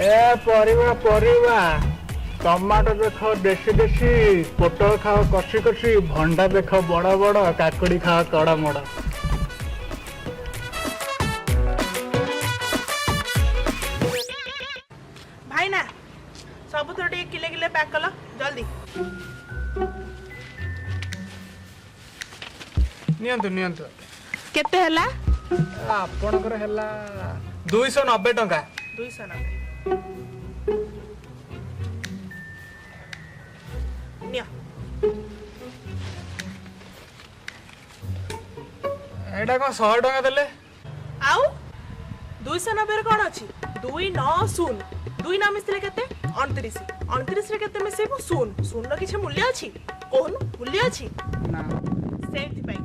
ପରିବା ପରିବା ଟମାଟୋ देख देशी देशी पोटल खाओ कषी कषी भंडा देख बड़ बड़ काकुड़ी खाओ कड़ मड़ भाई ना सब थोड़ा किले किले पैक कल जल्दी नियंतु नियंतु केते हला आपणकर हला 290 टंका 290 निया एटा कौन 100 टंका देले आउ 290 कौन अच्छी 290 2 ना मिसले केते 29 29 रे केते मिसेबो शून रो किछ मूल्य अछि कोन मूल्य अछि ना सेमथि पई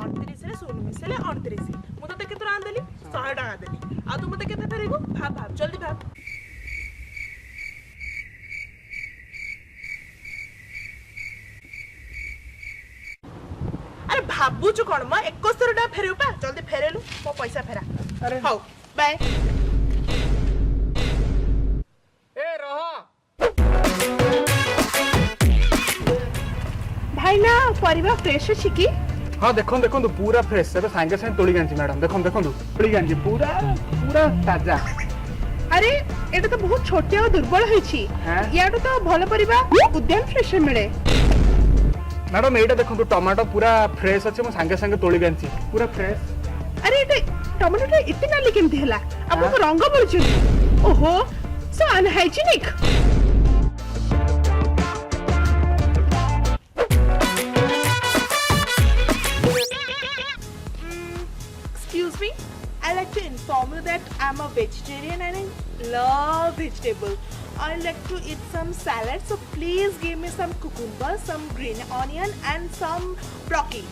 29 रे शून मिसले 29 मु तो केते रान देली 100 टका देली आ तू मते केते फेरेगो भाब भाब जल्दी भाब अरे भाबू छु कोन म 71 टका फेरेउ पा जल्दी फेरेलु मो पैसा फेरा अरे हौ बाय ए रह भाई ना परिवा फ्रेश अछि की हाँ देखो देखो पूरा फ्रेश से सांगे सांगे तोड़ी गांची मैडम देखो देखो तोड़ी गांची पूरा पूरा ताजा अरे एटा तो बहुत छोटे और दुर्बल होईछि हाँ? याडो तो भलो परिवा उद्यान फ्रेश मिले मैडम एटा देखो टमाटो पूरा फ्रेश अच्छे मो सांगे सांगे तोड़ी गांची पूरा फ्रेश अरे एटा टमाटो टा इतने नाली केमथि हला आपन को रंग बोलछु ओहो सो unhygienic Excuse me, I like to inform you that I'm a vegetarian and I love vegetable. I like to eat some salad, so please give me some cucumber, some green onion and some broccoli.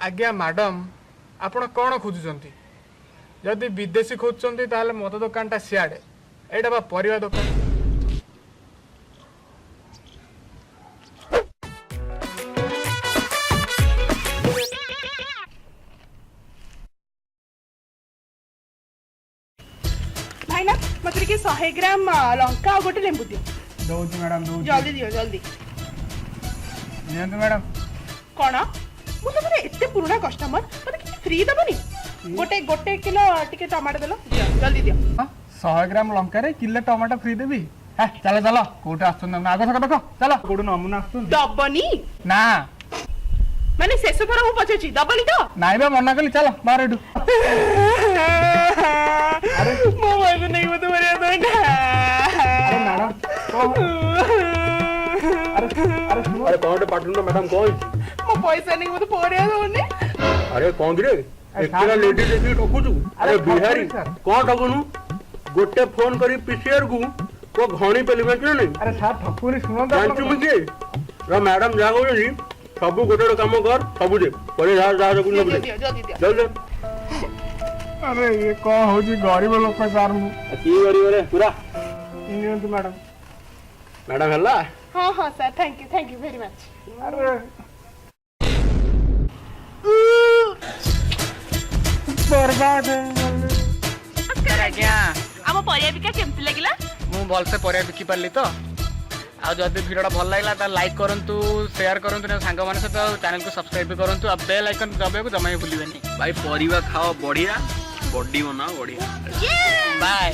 आज्ञा madam आपण कौन खोजुचंती जदि विदेशी खोजुचंती ताले मत दुकानटा सियाड़े एटा बा परिवा दुकान भाई ना मतलब कि 100 ग्राम लंका और गोटे लेंबू दियो दौची मैडम दौची जल्दी दियो जल्दी नियंतु मैडम कौन मु तो एते पुराना कस्टमर मते कि फ्री दबनी गोटे गोटे किलो टिके टमाटो देलो दियो जल्दी दियो 100 ग्राम लंका रे किलो टमाटो फ्री देबी है चलो चलो कोठे आछन आगो सका देखो चलो कोठे नमूना आछन दबनी ना माने शेष थर मु पछेची दबनी तो नाइ बा मना कली चलो बाहर एडू अरे मो पैसा नहीं मत मरिया तो अरे मैडम अरे कौन पाटन तो मैडम कौन मो पैसा नहीं मत पोरिया दोने अरे कौन रे एकला लेडी लेडी ठकुचु अरे बिहारी कौन ठकुनु गोटे फोन करी पीसीआर को घणी पेली में नहीं अरे साहब ठकुरी सुनो जानचु मुझे रा मैडम जा कहली सब गोटे काम कर सब दे परे जा जा को जल्दी दियो जल्दी दियो जल्दी अरे ये कौन हो जी गरीब लोक सार मु की करी रे पूरा नियंतु मैडम मैडम हल्ला हां हां sir thank you very much अरे बर्बाद आज्ञा हम परिया बिका केमति लागिला मु भल से परिया बिकी पारली तो आ जदि वीडियोटा भल लागला त लाइक करंतु शेयर करंतु सांग माने सहित चैनल को सब्सक्राइब भी करंतु आ बेल आइकन दबाइको जमा ही भूलिबेनी भाई परिवा खाओ बढ़िया बॉडी बनाओ बढ़िया बाय।